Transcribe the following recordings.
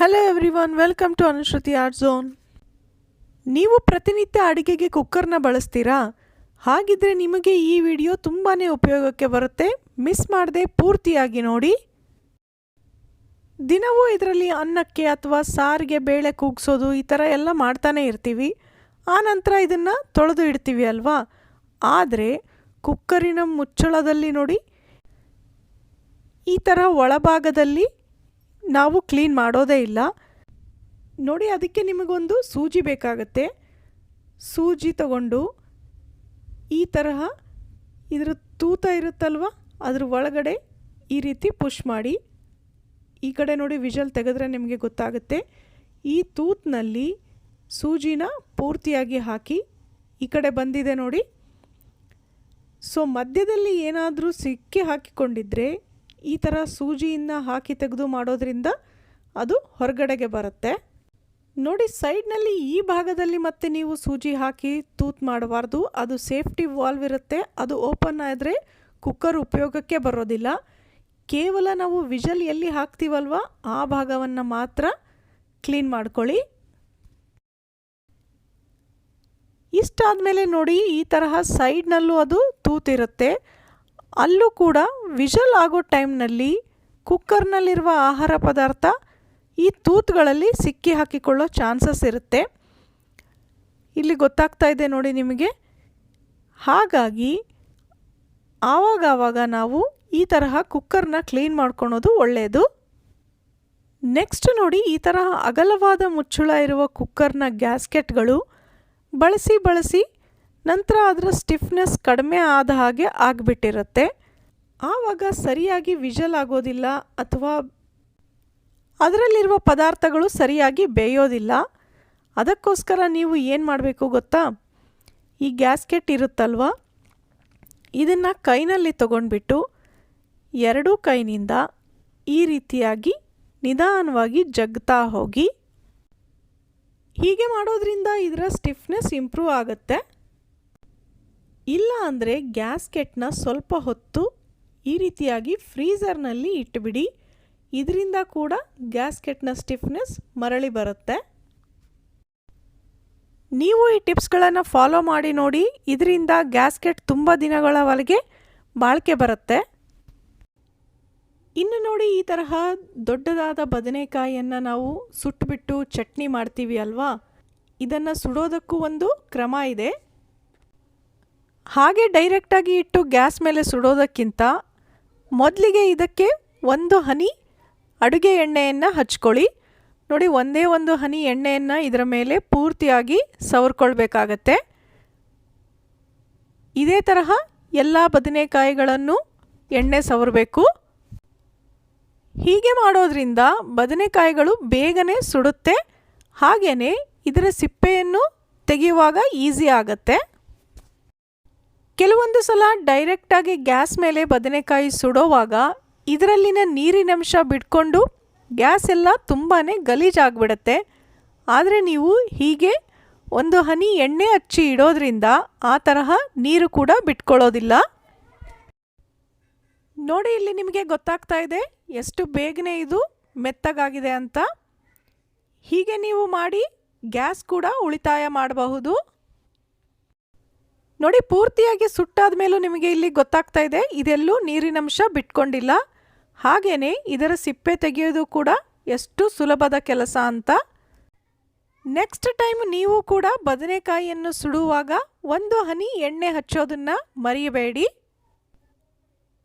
Hello everyone, welcome to Anushruti art zone. ನೀವು ಪ್ರತಿನಿತ್ಯ ಅಡುಗೆಗೆ ಕುಕ್ಕರ್ನ ಬಳಸ್ತೀರಾ? ಹಾಗಿದ್ರೆ ನಿಮಗೆ ಈ ವಿಡಿಯೋ ತುಂಬಾ ಉಪಯೋಗಕ್ಕೆ ಬರುತ್ತೆ. ಮಿಸ್ ಮಾಡದೆ ಪೂರ್ತಿಯಾಗಿ ನೋಡಿ. ದಿನವೂ ಇದರಲ್ಲಿ ಅನ್ನಕ್ಕೆ ಅಥವಾ ಸಾರಿಗೆ ಬೇಳೆ ಕೂಗಿಸೋದು ಈ ಥರ ಎಲ್ಲ ಮಾಡ್ತಾನೆ ಇರ್ತೀವಿ. ಆನಂತರ ಇದನ್ನು ತೊಳೆದು ಇಡ್ತೀವಿ ಅಲ್ವಾ? ಆದರೆ ಕುಕ್ಕರಿನ ಮುಚ್ಚಳದಲ್ಲಿ ನೋಡಿ, ಈ ಥರ ಒಳಭಾಗದಲ್ಲಿ ನಾವು ಕ್ಲೀನ್ ಮಾಡೋದೇ ಇಲ್ಲ ನೋಡಿ. ಅದಕ್ಕೆ ನಿಮಗೊಂದು ಸೂಜಿ ಬೇಕಾಗತ್ತೆ. ಸೂಜಿ ತಗೊಂಡು ಈ ತರಹ ಇದರ ತೂತ ಇರುತ್ತಲ್ವ, ಅದ್ರ ಒಳಗಡೆ ಈ ರೀತಿ ಪುಷ್ ಮಾಡಿ. ಈ ಕಡೆ ನೋಡಿ, ವಿಷಲ್ ತೆಗೆದ್ರೆ ನಿಮಗೆ ಗೊತ್ತಾಗುತ್ತೆ. ಈ ತೂತ್ನಲ್ಲಿ ಸೂಜಿನ ಪೂರ್ತಿಯಾಗಿ ಹಾಕಿ ಈ ಕಡೆ ಬಂದಿದೆ ನೋಡಿ. ಸೊ ಮಧ್ಯದಲ್ಲಿ ಏನಾದರೂ ಸಿಕ್ಕಿ ಹಾಕಿಕೊಂಡಿದ್ರೆ ಈ ಥರ ಸೂಜಿಯನ್ನು ಹಾಕಿ ತೆಗೆದು ಮಾಡೋದ್ರಿಂದ ಅದು ಹೊರಗಡೆಗೆ ಬರುತ್ತೆ ನೋಡಿ. ಸೈಡ್ನಲ್ಲಿ ಈ ಭಾಗದಲ್ಲಿ ಮತ್ತೆ ನೀವು ಸೂಜಿ ಹಾಕಿ ತೂತ್ ಮಾಡಬಾರ್ದು. ಅದು ಸೇಫ್ಟಿ ವಾಲ್ವ್ ಇರುತ್ತೆ, ಅದು ಓಪನ್ ಆದರೆ ಕುಕ್ಕರ್ ಉಪಯೋಗಕ್ಕೆ ಬರೋದಿಲ್ಲ. ಕೇವಲ ನಾವು ವಿಷಲ್ ಎಲ್ಲಿ ಹಾಕ್ತೀವಲ್ವ ಆ ಭಾಗವನ್ನು ಮಾತ್ರ ಕ್ಲೀನ್ ಮಾಡ್ಕೊಳ್ಳಿ. ಇಷ್ಟಾದಮೇಲೆ ನೋಡಿ, ಈ ತರಹ ಸೈಡ್ನಲ್ಲೂ ಅದು ತೂತಿರುತ್ತೆ. ಅಲ್ಲೂ ಕೂಡ ವಿಷಲ್ ಆಗೋ ಟೈಮ್ನಲ್ಲಿ ಕುಕ್ಕರ್ನಲ್ಲಿರುವ ಆಹಾರ ಪದಾರ್ಥ ಈ ತೂತುಗಳಲ್ಲಿ ಸಿಕ್ಕಿ ಹಾಕಿಕೊಳ್ಳೋ ಚಾನ್ಸಸ್ ಇರುತ್ತೆ. ಇಲ್ಲಿ ಗೊತ್ತಾಗ್ತಾ ಇದೆ ನೋಡಿ ನಿಮಗೆ. ಹಾಗಾಗಿ ಆವಾಗ ನಾವು ಈ ತರಹ ಕುಕ್ಕರ್ನ ಕ್ಲೀನ್ ಮಾಡ್ಕೊಳೋದು ಒಳ್ಳೆಯದು. ನೆಕ್ಸ್ಟ್ ನೋಡಿ, ಈ ತರಹ ಅಗಲವಾದ ಮುಚ್ಚಳ ಇರುವ ಕುಕ್ಕರ್ನ ಗ್ಯಾಸ್ಕೆಟ್ಗಳು ಬಳಸಿ ನಂತರ ಅದರ ಸ್ಟಿಫ್ನೆಸ್ ಕಡಿಮೆ ಆದ ಹಾಗೆ ಆಗಿಬಿಟ್ಟಿರುತ್ತೆ. ಆವಾಗ ಸರಿಯಾಗಿ ವಿಷಲ್ ಆಗೋದಿಲ್ಲ ಅಥವಾ ಅದರಲ್ಲಿರುವ ಪದಾರ್ಥಗಳು ಸರಿಯಾಗಿ ಬೇಯೋದಿಲ್ಲ. ಅದಕ್ಕೋಸ್ಕರ ನೀವು ಏನು ಮಾಡಬೇಕು ಗೊತ್ತಾ? ಈ ಗ್ಯಾಸ್ಕೆಟ್ ಇರುತ್ತಲ್ವ, ಇದನ್ನು ಕೈನಲ್ಲಿ ತಗೊಂಡ್ಬಿಟ್ಟು ಎರಡೂ ಕೈನಿಂದ ಈ ರೀತಿಯಾಗಿ ನಿಧಾನವಾಗಿ ಜಗ್ತಾ ಹೋಗಿ. ಹೀಗೆ ಮಾಡೋದ್ರಿಂದ ಇದರ ಸ್ಟಿಫ್ನೆಸ್ ಇಂಪ್ರೂವ್ ಆಗುತ್ತೆ. ಇಲ್ಲ ಅಂದರೆ ಗ್ಯಾಸ್ಕೆಟ್ನ ಸ್ವಲ್ಪ ಹೊತ್ತು ಈ ರೀತಿಯಾಗಿ ಫ್ರೀಝರ್ನಲ್ಲಿ ಇಟ್ಟುಬಿಡಿ. ಇದರಿಂದ ಕೂಡ ಗ್ಯಾಸ್ಕೆಟ್ನ ಸ್ಟಿಫ್ನೆಸ್ ಮರಳಿ ಬರುತ್ತೆ. ನೀವು ಈ ಟಿಪ್ಸ್ಗಳನ್ನು ಫಾಲೋ ಮಾಡಿ ನೋಡಿ. ಇದರಿಂದ ಗ್ಯಾಸ್ಕೆಟ್ ತುಂಬ ದಿನಗಳವರೆಗೆ ಬಾಳಿಕೆ ಬರುತ್ತೆ. ಇನ್ನು ನೋಡಿ, ಈ ತರಹ ದೊಡ್ಡದಾದ ಬದನೆಕಾಯಿಯನ್ನು ನಾವು ಸುಟ್ಟುಬಿಟ್ಟು ಚಟ್ನಿ ಮಾಡ್ತೀವಿ ಅಲ್ವಾ? ಇದನ್ನು ಸುಡೋದಕ್ಕೂ ಒಂದು ಕ್ರಮ ಇದೆ. ಹಾಗೆ ಡೈರೆಕ್ಟಾಗಿ ಇಟ್ಟು ಗ್ಯಾಸ್ ಮೇಲೆ ಸುಡೋದಕ್ಕಿಂತ ಮೊದಲಿಗೆ ಇದಕ್ಕೆ ಒಂದು ಹನಿ ಅಡುಗೆ ಎಣ್ಣೆಯನ್ನು ಹಚ್ಕೊಳ್ಳಿ ನೋಡಿ. ಒಂದೇ ಒಂದು ಹನಿ ಎಣ್ಣೆಯನ್ನು ಇದರ ಮೇಲೆ ಪೂರ್ತಿಯಾಗಿ ಸವರ್ಕೊಳ್ಬೇಕಾಗತ್ತೆ. ಇದೇ ತರಹ ಎಲ್ಲ ಬದನೆಕಾಯಿಗಳನ್ನು ಎಣ್ಣೆ ಸವರಬೇಕು. ಹೀಗೆ ಮಾಡೋದ್ರಿಂದ ಬದನೆಕಾಯಿಗಳು ಬೇಗನೆ ಸುಡುತ್ತೆ. ಹಾಗೆಯೇ ಇದರ ಸಿಪ್ಪೆಯನ್ನು ತೆಗೆಯುವಾಗ ಈಸಿ ಆಗುತ್ತೆ. ಕೆಲವೊಂದು ಸಲ ಡೈರೆಕ್ಟಾಗಿ ಗ್ಯಾಸ್ ಮೇಲೆ ಬದನೆಕಾಯಿ ಸುಡೋವಾಗ ಇದರಲ್ಲಿನ ನೀರಿನಂಶ ಬಿಟ್ಕೊಂಡು ಗ್ಯಾಸ್ ಎಲ್ಲ ತುಂಬಾ ಗಲೀಜಾಗ್ಬಿಡುತ್ತೆ. ಆದರೆ ನೀವು ಹೀಗೆ ಒಂದು ಹನಿ ಎಣ್ಣೆ ಹಚ್ಚಿ ಇಡೋದ್ರಿಂದ ಆ ತರಹ ನೀರು ಕೂಡ ಬಿಟ್ಕೊಳ್ಳೋದಿಲ್ಲ ನೋಡಿ. ಇಲ್ಲಿ ನಿಮಗೆ ಗೊತ್ತಾಗ್ತಾ ಇದೆ ಎಷ್ಟು ಬೇಗನೆ ಇದು ಮೆತ್ತಗಾಗಿದೆ ಅಂತ. ಹೀಗೆ ನೀವು ಮಾಡಿ ಗ್ಯಾಸ್ ಕೂಡ ಉಳಿತಾಯ ಮಾಡಬಹುದು ನೋಡಿ. ಪೂರ್ತಿಯಾಗಿ ಸುಟ್ಟಾದ ಮೇಲೂ ನಿಮಗೆ ಇಲ್ಲಿ ಗೊತ್ತಾಗ್ತಾ ಇದೆ ಇದೆಲ್ಲೂ ನೀರಿನಂಶ ಬಿಟ್ಕೊಂಡಿಲ್ಲ. ಹಾಗೆಯೇ ಇದರ ಸಿಪ್ಪೆ ತೆಗೆಯೋದು ಕೂಡ ಎಷ್ಟು ಸುಲಭದ ಕೆಲಸ ಅಂತ. ನೆಕ್ಸ್ಟ್ ಟೈಮ್ ನೀವು ಕೂಡ ಬದನೆಕಾಯಿಯನ್ನು ಸುಡುವಾಗ ಒಂದು ಹನಿ ಎಣ್ಣೆ ಹಚ್ಚೋದನ್ನು ಮರೆಯಬೇಡಿ.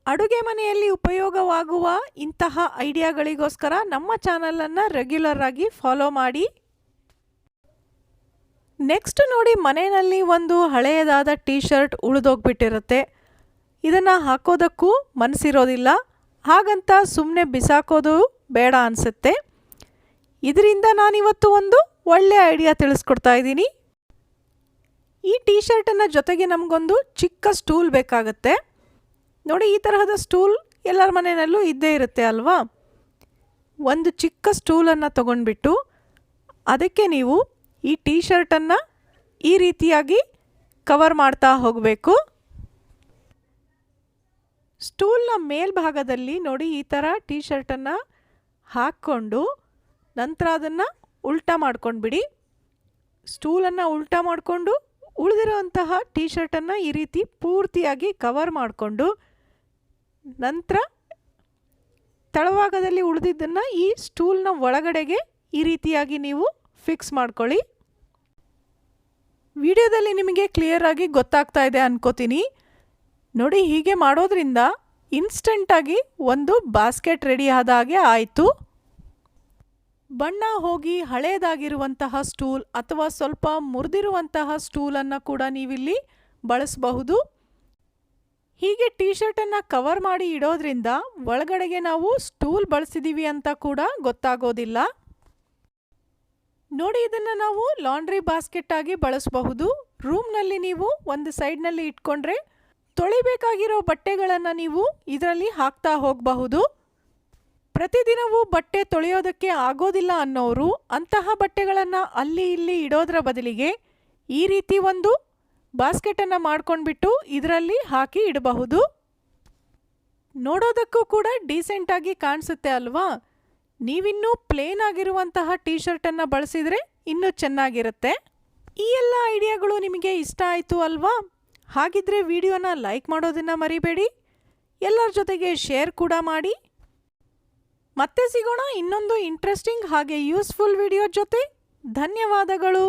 ಅಡುಗೆ ಮನೆಯಲ್ಲಿ ಉಪಯೋಗವಾಗುವ ಇಂತಹ ಐಡಿಯಾಗಳಿಗೋಸ್ಕರ ನಮ್ಮ ಚಾನಲನ್ನು ರೆಗ್ಯುಲರ್ ಆಗಿ ಫಾಲೋ ಮಾಡಿ. ನೆಕ್ಸ್ಟ್ ನೋಡಿ, ಮನೆಯಲ್ಲಿ ಒಂದು ಹಳೆಯದಾದ ಟೀ ಶರ್ಟ್ ಉಳಿದೋಗ್ಬಿಟ್ಟಿರುತ್ತೆ. ಇದನ್ನು ಹಾಕೋದಕ್ಕೂ ಮನಸ್ಸಿರೋದಿಲ್ಲ. ಹಾಗಂತ ಸುಮ್ಮನೆ ಬಿಸಾಕೋದು ಬೇಡ ಅನಿಸುತ್ತೆ. ಇದರಿಂದ ನಾನಿವತ್ತು ಒಂದು ಒಳ್ಳೆಯ ಐಡಿಯಾ ತಿಳಿಸ್ಕೊಡ್ತಾ ಇದ್ದೀನಿ. ಈ ಟೀ ಶರ್ಟನ್ನು ಜೊತೆಗೆ ನಮಗೊಂದು ಚಿಕ್ಕ ಸ್ಟೂಲ್ ಬೇಕಾಗತ್ತೆ ನೋಡಿ. ಈ ತರಹದ ಸ್ಟೂಲ್ ಎಲ್ಲರ ಮನೆಯಲ್ಲೂ ಇದ್ದೇ ಇರುತ್ತೆ ಅಲ್ವಾ? ಒಂದು ಚಿಕ್ಕ ಸ್ಟೂಲನ್ನು ತಗೊಂಡ್ಬಿಟ್ಟು ಅದಕ್ಕೆ ನೀವು ಈ ಟೀ ಶರ್ಟನ್ನು ಈ ರೀತಿಯಾಗಿ ಕವರ್ ಮಾಡ್ತಾ ಹೋಗಬೇಕು. ಸ್ಟೂಲ್ನ ಮೇಲ್ಭಾಗದಲ್ಲಿ ನೋಡಿ ಈ ಥರ ಟೀ ಶರ್ಟನ್ನು ಹಾಕ್ಕೊಂಡು ನಂತರ ಅದನ್ನು ಉಲ್ಟಾ ಮಾಡ್ಕೊಂಡ್ಬಿಡಿ. ಸ್ಟೂಲನ್ನು ಉಲ್ಟಾ ಮಾಡಿಕೊಂಡು ಉಳಿದಿರುವಂತಹ ಟೀ ಶರ್ಟನ್ನು ಈ ರೀತಿ ಪೂರ್ತಿಯಾಗಿ ಕವರ್ ಮಾಡಿಕೊಂಡು ನಂತರ ತಳಭಾಗದಲ್ಲಿ ಉಳಿದಿದ್ದನ್ನು ಈ ಸ್ಟೂಲ್ನ ಒಳಗಡೆಗೆ ಈ ರೀತಿಯಾಗಿ ನೀವು ಫಿಕ್ಸ್ ಮಾಡ್ಕೊಳ್ಳಿ. ವಿಡಿಯೋದಲ್ಲಿ ನಿಮಗೆ ಕ್ಲಿಯರಾಗಿ ಗೊತ್ತಾಗ್ತಾ ಇದೆ ಅನ್ಕೋತೀನಿ. ನೋಡಿ, ಹೀಗೆ ಮಾಡೋದ್ರಿಂದ ಇನ್ಸ್ಟೆಂಟಾಗಿ ಒಂದು ಬಾಸ್ಕೆಟ್ ರೆಡಿ ಆದ ಹಾಗೆ ಆಯಿತು. ಬಣ್ಣ ಹೋಗಿ ಹಳೇದಾಗಿರುವಂತಹ ಸ್ಟೂಲ್ ಅಥವಾ ಸ್ವಲ್ಪ ಮುರಿದಿರುವಂತಹ ಸ್ಟೂಲನ್ನು ಕೂಡ ನೀವಿಲ್ಲಿ ಬಳಸಬಹುದು. ಹೀಗೆ ಟೀ ಶರ್ಟನ್ನು ಕವರ್ ಮಾಡಿ ಇಡೋದ್ರಿಂದ ಒಳಗಡೆಗೆ ನಾವು ಸ್ಟೂಲ್ ಬಳಸಿದ್ದೀವಿ ಅಂತ ಕೂಡ ಗೊತ್ತಾಗೋದಿಲ್ಲ. ನೋಡಿ, ಇದನ್ನು ನಾವು ಲಾಂಡ್ರಿ ಬಾಸ್ಕೆಟ್ ಆಗಿ ಬಳಸಬಹುದು. ರೂಮ್ನಲ್ಲಿ ನೀವು ಒಂದು ಸೈಡ್ನಲ್ಲಿ ಇಟ್ಕೊಂಡ್ರೆ ತೊಳಿಬೇಕಾಗಿರೋ ಬಟ್ಟೆಗಳನ್ನು ನೀವು ಇದರಲ್ಲಿ ಹಾಕ್ತಾ ಹೋಗಬಹುದು. ಪ್ರತಿದಿನವೂ ಬಟ್ಟೆ ತೊಳೆಯೋದಕ್ಕೆ ಆಗೋದಿಲ್ಲ ಅನ್ನೋರು ಅಂತಹ ಬಟ್ಟೆಗಳನ್ನು ಅಲ್ಲಿ ಇಲ್ಲಿ ಇಡೋದರ ಬದಲಿಗೆ ಈ ರೀತಿ ಒಂದು ಬಾಸ್ಕೆಟನ್ನು ಮಾಡ್ಕೊಂಡ್ಬಿಟ್ಟು ಇದರಲ್ಲಿ ಹಾಕಿ ಇಡಬಹುದು. ನೋಡೋದಕ್ಕೂ ಕೂಡ ಡೀಸೆಂಟಾಗಿ ಕಾಣಿಸುತ್ತೆ ಅಲ್ವಾ? ನೀವಿನ್ನೂ ಪ್ಲೇನ್ ಆಗಿರುವಂತಹ ಟೀ ಶರ್ಟನ್ನು ಬಳಸಿದರೆ ಇನ್ನೂ ಚೆನ್ನಾಗಿರುತ್ತೆ. ಈ ಎಲ್ಲ ಐಡಿಯಾಗಳು ನಿಮಗೆ ಇಷ್ಟ ಆಯಿತು ಅಲ್ವಾ? ಹಾಗಿದ್ರೆ ವಿಡಿಯೋನ ಲೈಕ್ ಮಾಡೋದನ್ನು ಮರಿಬೇಡಿ. ಎಲ್ಲರ ಜೊತೆಗೆ ಶೇರ್ ಕೂಡ ಮಾಡಿ. ಮತ್ತೆ ಸಿಗೋಣ ಇನ್ನೊಂದು ಇಂಟ್ರೆಸ್ಟಿಂಗ್ ಹಾಗೆ ಯೂಸ್ಫುಲ್ ವಿಡಿಯೋ ಜೊತೆ. ಧನ್ಯವಾದಗಳು.